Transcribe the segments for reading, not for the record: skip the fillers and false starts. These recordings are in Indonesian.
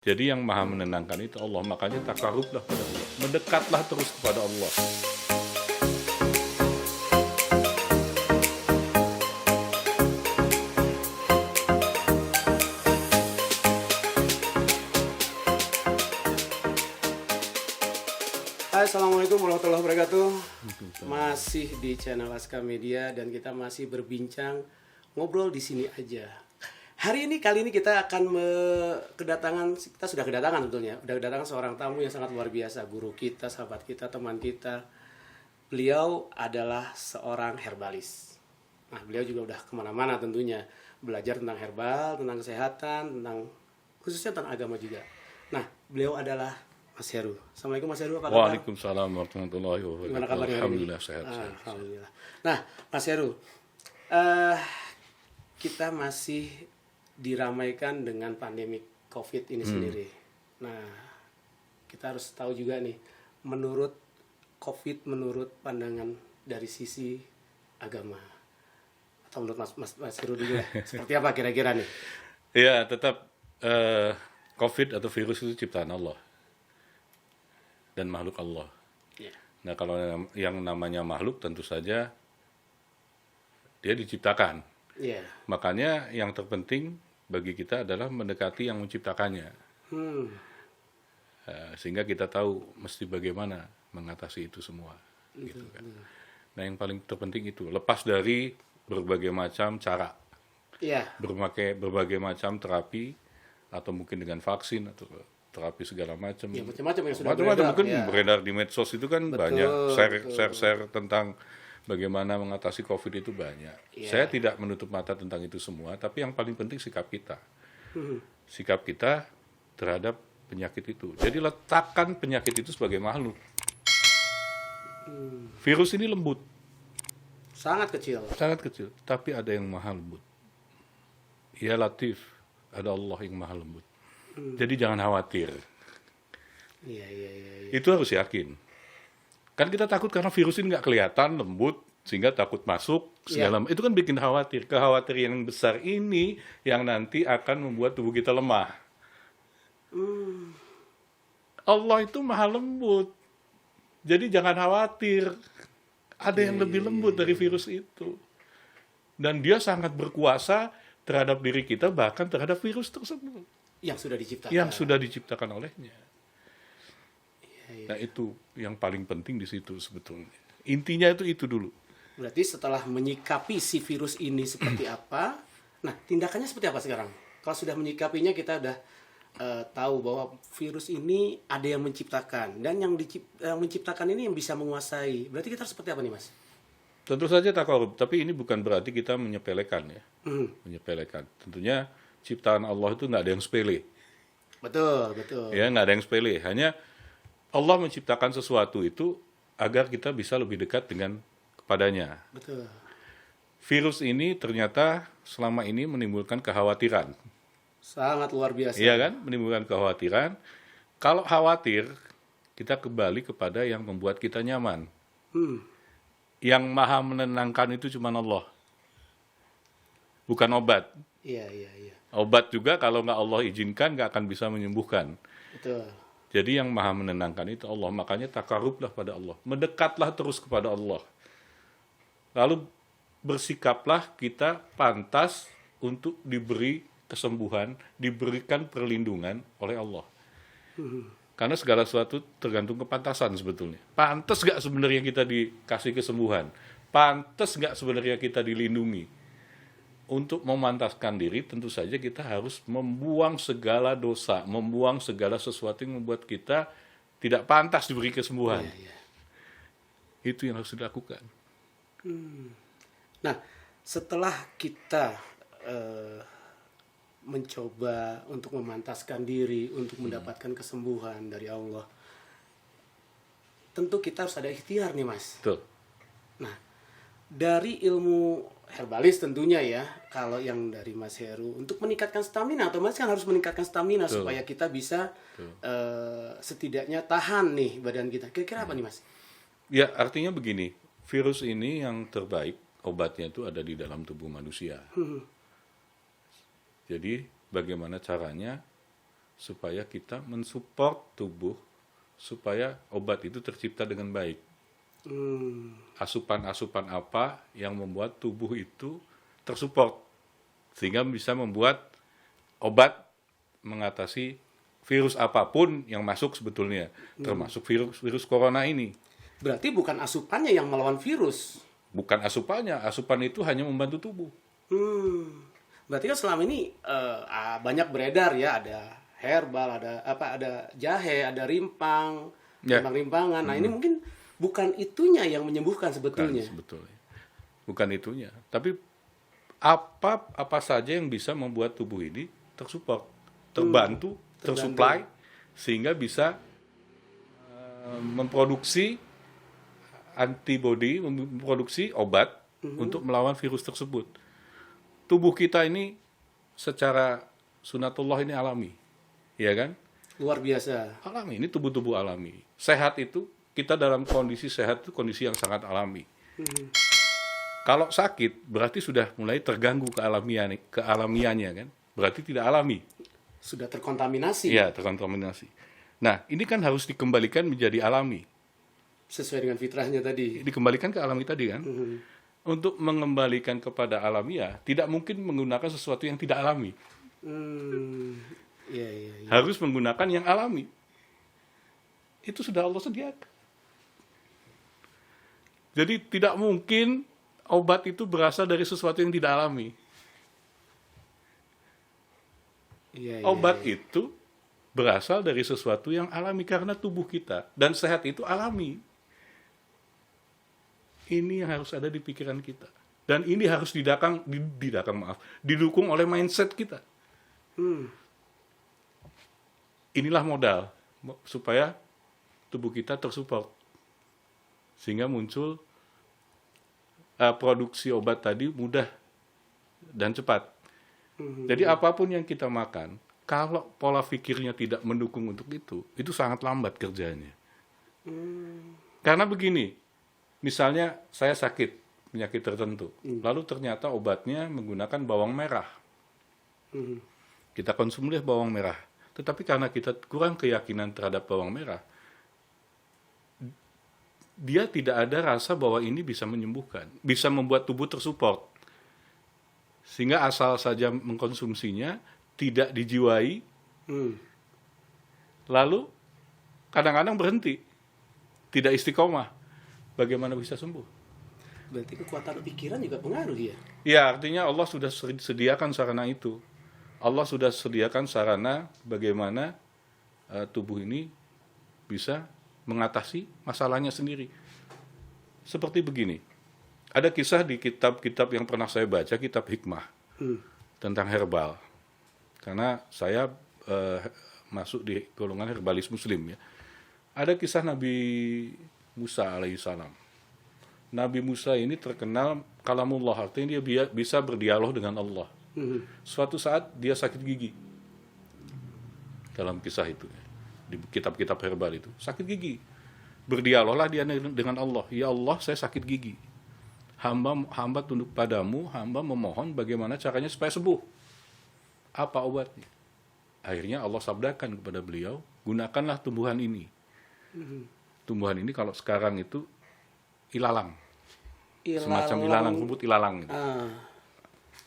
Jadi yang maha menenangkan itu Allah, makanya takarublah pada Allah, mendekatlah terus kepada Allah. Assalamualaikum warahmatullahi wabarakatuh. Masih di channel Aska Media dan kita masih berbincang ngobrol di sini aja. Kali ini kita akan kita sudah kedatangan sebetulnya. Udah kedatangan seorang tamu yang sangat luar biasa, guru kita, sahabat kita, teman kita. Beliau adalah seorang herbalis. Nah, beliau juga udah kemana-mana tentunya, belajar tentang herbal, tentang kesehatan, khususnya tentang agama juga. Nah, beliau adalah Mas Heru. Assalamualaikum Mas Heru, apa kabar? Waalaikumsalam warahmatullahi wabarakatuh. Gimana kabarnya? Alhamdulillah sehat. Alhamdulillah. Nah, Mas Heru, kita masih diramaikan dengan pandemi COVID ini sendiri. Nah, kita harus tahu juga nih, menurut pandangan dari sisi agama, atau menurut Mas Heru dulu ya, seperti apa kira-kira nih? Ya, tetap COVID atau virus itu ciptaan Allah dan makhluk Allah. Ya. Nah, kalau yang namanya makhluk tentu saja dia diciptakan. Iya. Makanya yang terpenting bagi kita adalah mendekati yang menciptakannya. Sehingga kita tahu mesti bagaimana mengatasi itu semua. Gitu kan. Nah, yang paling terpenting itu lepas dari berbagai macam cara, Iya. berbagai macam terapi, atau mungkin dengan vaksin atau terapi segala macam. Ya, macam-macam yang sudah Macam-macam beredar, mungkin ya. beredar di medsos itu kan banyak betul. share tentang bagaimana mengatasi COVID itu banyak. Ya. Saya tidak menutup mata tentang itu semua, tapi yang paling penting sikap kita. Sikap kita terhadap penyakit itu. Jadi letakkan penyakit itu sebagai makhluk. Virus ini lembut, Sangat kecil. tapi ada yang maha lembut. Ya Latif, ada Allah yang maha lembut. Jadi jangan khawatir. Iya. Itu harus yakin. Kan kita takut karena virus ini nggak kelihatan, lembut, sehingga takut masuk, segala itu kan bikin khawatir. Kekhawatiran yang besar ini yang nanti akan membuat tubuh kita lemah. Allah itu maha lembut. Jadi jangan khawatir. Ada yang lebih lembut dari virus itu. Dan dia sangat berkuasa terhadap diri kita, bahkan terhadap virus tersebut. Yang sudah diciptakan. Yang sudah diciptakan olehnya. Nah, itu yang paling penting di situ sebetulnya. Intinya itu dulu. Berarti setelah menyikapi si virus ini seperti apa, nah tindakannya seperti apa sekarang? Kalau sudah menyikapinya, kita udah tahu bahwa virus ini ada yang menciptakan, dan yang menciptakan ini yang bisa menguasai. Berarti kita harus seperti apa nih, Mas? Tentu saja takarub, tapi ini bukan berarti kita menyepelekan ya. Menyepelekan. Tentunya ciptaan Allah itu nggak ada yang sepele. Betul. Ya, nggak ada yang sepele. Hanya Allah menciptakan sesuatu itu agar kita bisa lebih dekat dengan kepadanya. Betul. Virus ini ternyata selama ini menimbulkan kekhawatiran. Sangat luar biasa. Iya kan? Menimbulkan kekhawatiran. Kalau khawatir, kita kembali kepada yang membuat kita nyaman. Yang maha menenangkan itu cuma Allah. Bukan obat. Iya. Obat juga kalau nggak Allah izinkan nggak akan bisa menyembuhkan. Betul. Jadi yang maha menenangkan itu Allah. Makanya takarublah pada Allah. Mendekatlah terus kepada Allah. Lalu bersikaplah kita pantas untuk diberi kesembuhan, diberikan perlindungan oleh Allah. Karena segala sesuatu tergantung kepantasan sebetulnya. Pantas nggak sebenarnya kita dikasih kesembuhan? Pantas nggak sebenarnya kita dilindungi? Untuk memantaskan diri, tentu saja kita harus membuang segala dosa, membuang segala sesuatu yang membuat kita tidak pantas diberi kesembuhan. Iya. Itu yang harus dilakukan. Nah, setelah kita mencoba untuk memantaskan diri, untuk mendapatkan kesembuhan dari Allah, tentu kita harus ada ikhtiar nih, Mas. Betul. Nah, dari ilmu herbalis tentunya ya, kalau yang dari Mas Heru, untuk meningkatkan stamina, otomatis kan harus meningkatkan stamina. Betul. Supaya kita bisa setidaknya tahan nih badan kita. Kira-kira apa nih, Mas? Ya, artinya begini, virus ini yang terbaik, obatnya itu ada di dalam tubuh manusia. Jadi, bagaimana caranya supaya kita mensupport tubuh supaya obat itu tercipta dengan baik. Asupan-asupan apa yang membuat tubuh itu tersupport sehingga bisa membuat obat mengatasi virus apapun yang masuk sebetulnya, termasuk virus corona ini. Berarti bukan asupannya yang melawan virus. Bukan asupannya, asupan itu hanya membantu tubuh. Berarti kan selama ini banyak beredar ya, ada herbal, ada jahe, ada rimpang, Ya. rimpang-rimpangan. Nah, ini mungkin bukan itunya yang menyembuhkan sebetulnya. Sebetulnya. Bukan itunya. Tapi apa saja yang bisa membuat tubuh ini tersupport, terbantu, tersupply, sehingga bisa memproduksi antibody, memproduksi obat untuk melawan virus tersebut. Tubuh kita ini secara sunatullah ini alami, ya kan? Luar biasa. Alami, ini tubuh-tubuh alami. Sehat itu, kita dalam kondisi sehat itu kondisi yang sangat alami. Kalau sakit, berarti sudah mulai terganggu kealamiannya kan? Berarti tidak alami. Sudah terkontaminasi. Iya, terkontaminasi. Nah, ini kan harus dikembalikan menjadi alami. Sesuai dengan fitrahnya tadi. Dikembalikan ke alami tadi kan? Untuk mengembalikan kepada alamiah, tidak mungkin menggunakan sesuatu yang tidak alami. Iya. Harus menggunakan yang alami. Itu sudah Allah sediakan. Jadi tidak mungkin obat itu berasal dari sesuatu yang tidak alami. Obat itu berasal dari sesuatu yang alami karena tubuh kita dan sehat itu alami. Ini yang harus ada di pikiran kita. Dan ini harus didukung oleh mindset kita. Inilah modal supaya tubuh kita tersupport. Sehingga muncul produksi obat tadi mudah dan cepat. Jadi apapun yang kita makan, kalau pola pikirnya tidak mendukung untuk itu sangat lambat kerjanya. Karena begini, misalnya saya sakit penyakit tertentu, lalu ternyata obatnya menggunakan bawang merah. Kita konsumsi bawang merah, tetapi karena kita kurang keyakinan terhadap bawang merah, dia tidak ada rasa bahwa ini bisa menyembuhkan, bisa membuat tubuh tersupport. Sehingga asal saja mengkonsumsinya, tidak dijiwai, lalu kadang-kadang berhenti, tidak istiqomah. Bagaimana bisa sembuh? Berarti kekuatan pikiran juga pengaruh ya? Ya, artinya Allah sudah sediakan sarana itu. Allah sudah sediakan sarana bagaimana tubuh ini bisa mengatasi masalahnya sendiri. Seperti begini, ada kisah di kitab-kitab yang pernah saya baca, kitab hikmah tentang herbal. Karena saya masuk di golongan herbalis muslim ya. Ada kisah Nabi Musa alaihissalam. Nabi Musa ini terkenal kalamullah, artinya dia bisa berdialog dengan Allah. Suatu saat dia sakit gigi. Dalam kisah itu, di kitab-kitab herbal itu, sakit gigi. Berdialoglah dia dengan Allah. Ya Allah, saya sakit gigi. Hamba tunduk padamu, hamba memohon bagaimana caranya supaya sembuh. Apa obatnya? Akhirnya Allah sabdakan kepada beliau, gunakanlah tumbuhan ini. Tumbuhan ini kalau sekarang itu ilalang. Semacam ilalang, rumput ilalang. Gitu.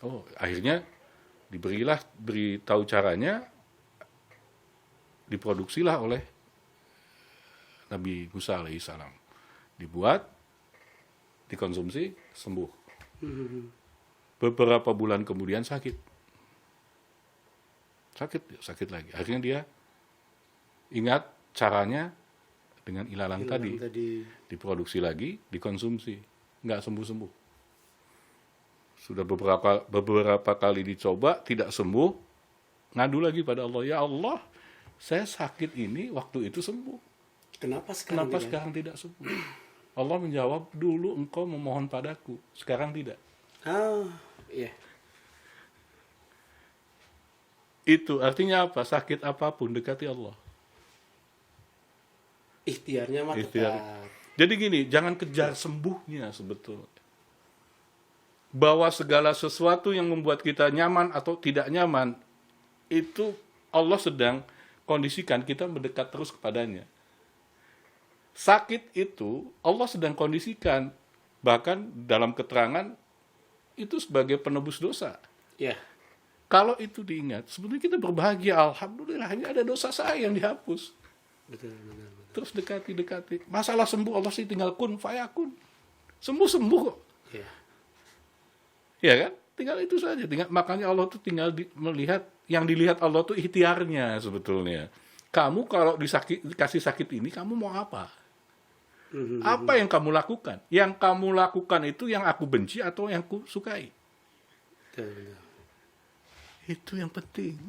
Oh, akhirnya beritahu caranya, diproduksilah oleh Nabi Musa alaihissalam. Dibuat, dikonsumsi, sembuh. Beberapa bulan kemudian sakit lagi. Akhirnya dia ingat caranya dengan ilalang tadi. Diproduksi lagi, dikonsumsi, nggak sembuh-sembuh. Sudah beberapa kali dicoba, tidak sembuh, ngadu lagi pada Allah, ya Allah, saya sakit ini waktu itu sembuh. Kenapa sekarang tidak sembuh? Allah menjawab, dulu engkau memohon padaku, sekarang tidak. Iya. Itu artinya apa? Sakit apapun dekati Allah. Ikhtiarnya mah tetap. Jadi gini, jangan kejar sembuhnya sebetulnya. Bahwa segala sesuatu yang membuat kita nyaman atau tidak nyaman, itu Allah sedang kondisikan kita mendekat terus kepadanya. Sakit itu Allah sedang kondisikan, bahkan dalam keterangan itu sebagai penebus dosa. Ya. Kalau itu diingat, sebenarnya kita berbahagia. Alhamdulillah, hanya ada dosa saya yang dihapus. Betul. Terus dekati. Masalah sembuh Allah sih tinggal kun fayakun. Sembuh kok. Ya. Ya kan? Tinggal itu saja. Makanya Allah tuh tinggal melihat, yang dilihat Allah tuh ikhtiarnya sebetulnya. Kamu kalau dikasih sakit ini, kamu mau apa? Apa yang kamu lakukan? Yang kamu lakukan itu yang aku benci atau yang aku sukai? Betul. Itu yang penting.